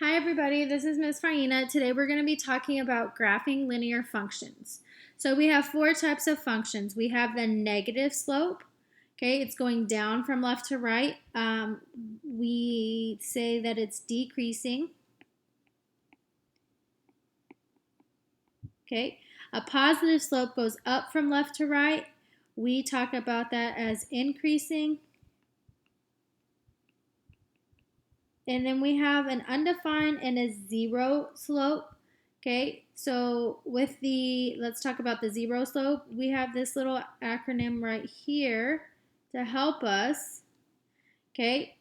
Hi everybody, this is Ms. Faina. Today we're going to be talking about graphing linear functions. So we have four types of functions. We have the negative slope. Okay, it's going down from left to right. We say that it's decreasing. Okay, a positive slope goes up from left to right. We talk about that as increasing. And then we have an undefined and a zero slope. Okay, so let's talk about the zero slope. We have this little acronym right here to help us. Okay,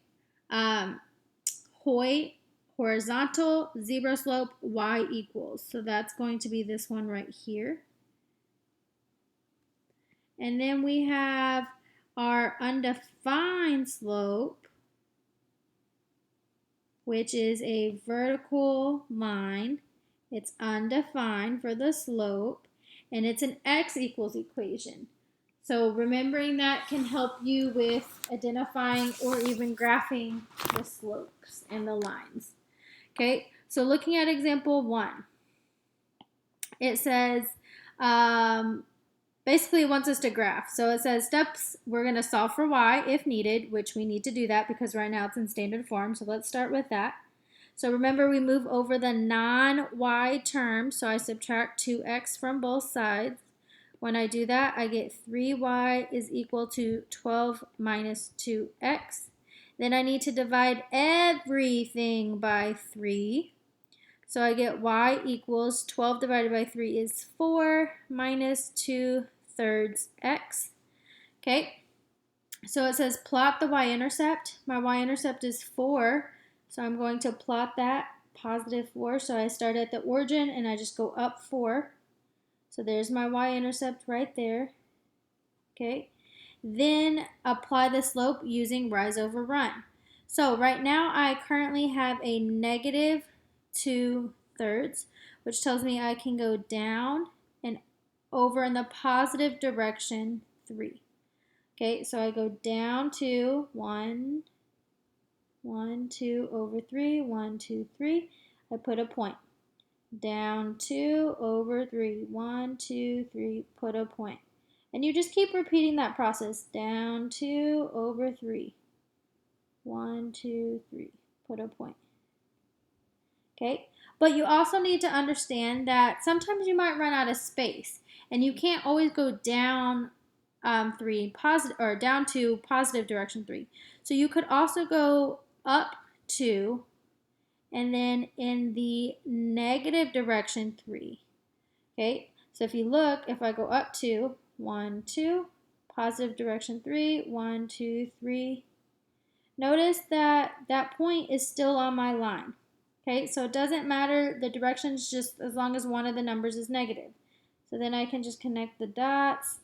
HOI, horizontal, zero slope, y equals. So that's going to be this one right here. And then we have our undefined slope, which is a vertical line. It's undefined for the slope, and it's an x equals equation. So remembering that can help you with identifying or even graphing the slopes and the lines. Okay, so looking at example 1, it says, basically it wants us to graph. So it says steps, we're going to solve for y if needed, which we need to do that because right now it's in standard form. So let's start with that. So remember, we move over the non-y term, so I subtract 2x from both sides. When I do that, I get 3y is equal to 12 minus 2x. Then I need to divide everything by 3. So I get y equals 12 divided by 3 is 4 minus 2/3 x. Okay, so it says plot the y-intercept. My y-intercept is 4. So I'm going to plot that, positive 4. So I start at the origin and I just go up 4. So there's my y-intercept right there. Okay. Then apply the slope using rise over run. So right now I currently have a negative 2/3, which tells me I can go down and over in the positive direction 3. Okay, so I go down to 1, 1, 2 over 3, 1, 2, 3. I put a point. Down 2 over 3, 1, 2, 3, put a point. And you just keep repeating that process. Down 2 over 3, 1, 2, 3, put a point. Okay, but you also need to understand that sometimes you might run out of space and you can't always go down 3 positive or down to positive direction 3. So you could also go up 2 and then in the negative direction 3. Okay, so if you look, if I go up 2, 1, 2, positive direction 3, 1, 2, 3. Notice that that point is still on my line. Okay, so it doesn't matter the directions just as long as one of the numbers is negative. So then I can just connect the dots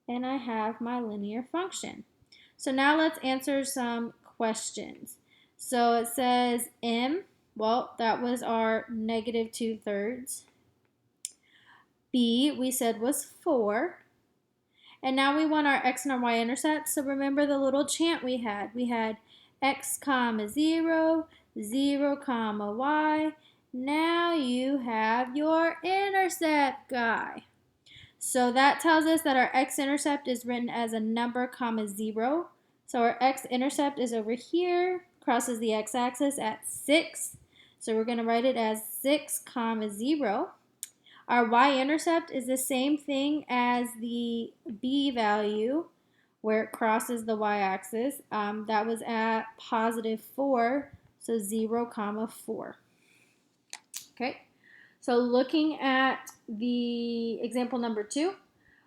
and I have my linear function. So now let's answer some questions. So it says m, well, that was our negative 2/3. B, we said was 4. And now we want our x and our y-intercept. So remember the little chant we had. We had x comma 0, 0 comma y. Now you have your intercept guy. So that tells us that our x-intercept is written as a number comma 0. So our x-intercept is over here, crosses the x-axis at 6. So we're going to write it as 6 comma 0. Our y-intercept is the same thing as the b value where it crosses the y-axis. That was at positive 4, so 0 comma 4. Okay, so looking at the example number 2,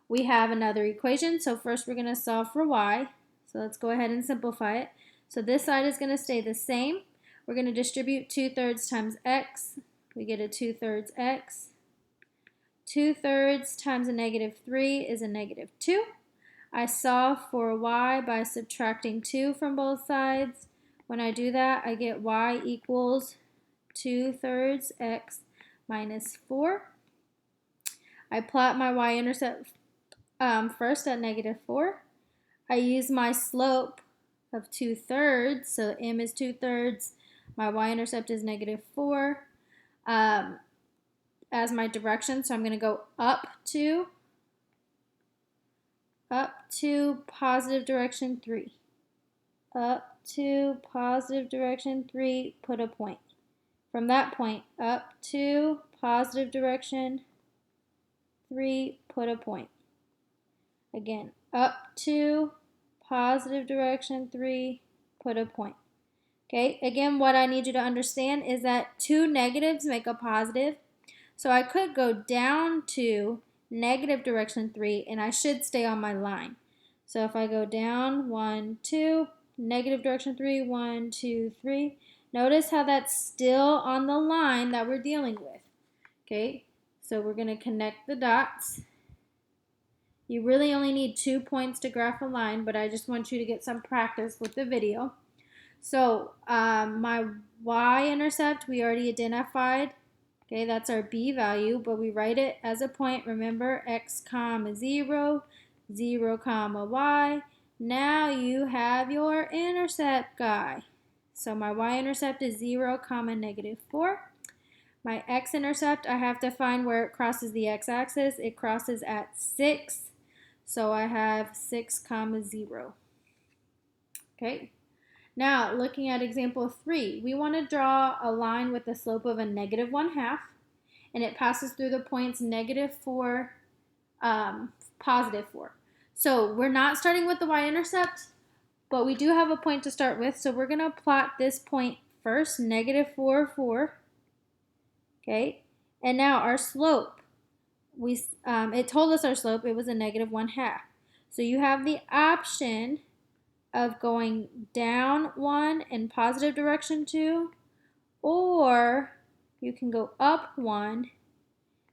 we have another equation. So first we're going to solve for y. So let's go ahead and simplify it. So this side is going to stay the same. We're going to distribute 2/3 times x. We get a 2/3 x. 2/3 times a negative 3 is a negative 2. I solve for y by subtracting 2 from both sides. When I do that, I get y equals 2/3 x minus 4. I plot my y-intercept first at negative 4. I use my slope of 2/3, so m is 2/3 My y-intercept is -4 as my direction, so I'm going to go up to positive direction 3. Up to positive direction 3, put a point. From that point, up to positive direction 3, put a point. Again, up to positive direction 3, put a point. Okay, again, what I need you to understand is that two negatives make a positive. So I could go down to negative direction 3, and I should stay on my line. So if I go down 1, 2, negative direction 3, 1, 2, 3, notice how that's still on the line that we're dealing with. Okay, so we're going to connect the dots. You really only need 2 points to graph a line, but I just want you to get some practice with the video. So my y-intercept we already identified. Okay, that's our b value, but we write it as a point. Remember, x comma 0, 0 comma y. Now you have your intercept guy. So my y-intercept is 0 comma -4. My x-intercept, I have to find where it crosses the x-axis. It crosses at 6. So I have 6 comma 0. Okay. Now, looking at example 3, we want to draw a line with a slope of a -1/2, and it passes through the points -4, +4. So we're not starting with the y-intercept, but we do have a point to start with. So we're going to plot this point first, -4, 4. Okay, and now our slope, it told us our slope, it was a -1/2. So you have the option of going down 1 in positive direction 2, or you can go up 1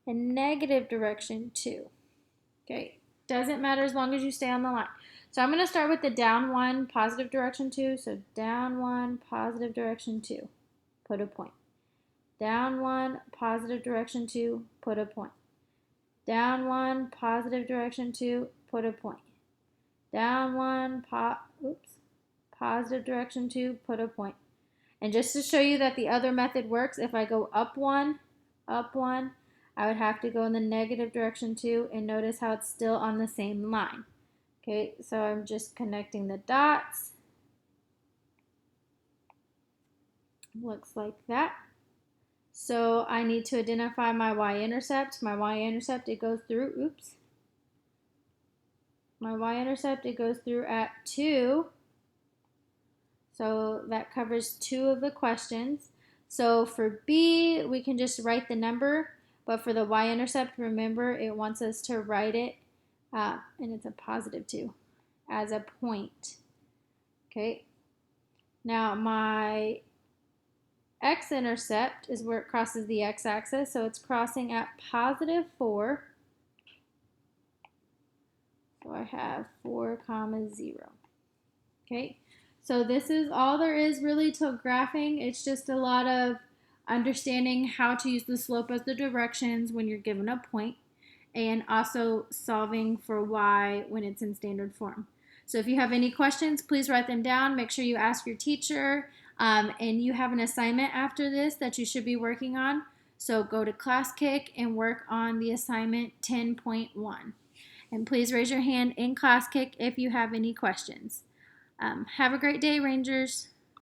in negative direction 2. Okay, doesn't matter as long as you stay on the line. So I'm going to start with the down 1, positive direction 2. So down 1, positive direction 2, put a point. Down 1, positive direction 2, put a point. Down 1, positive direction 2, put a point. Down 1, positive direction 2, put a point. And just to show you that the other method works, if I go up 1, I would have to go in the negative direction 2, and notice how it's still on the same line. Okay, so I'm just connecting the dots. Looks like that. So I need to identify my y-intercept. My y-intercept, it goes through, my y-intercept, it goes through at 2. So that covers 2 of the questions. So for B, we can just write the number, but for the y-intercept, remember, it wants us to write it, and it's a +2, as a point. Okay. Now my x-intercept is where it crosses the x-axis, so it's crossing at +4. So I have 4 comma 0. Okay, so this is all there is really to graphing. It's just a lot of understanding how to use the slope as the directions when you're given a point, and also solving for y when it's in standard form. So if you have any questions, please write them down. Make sure you ask your teacher, and you have an assignment after this that you should be working on. So go to ClassKick and work on the assignment 10.1. And please raise your hand in ClassKick if you have any questions. Have a great day, Rangers.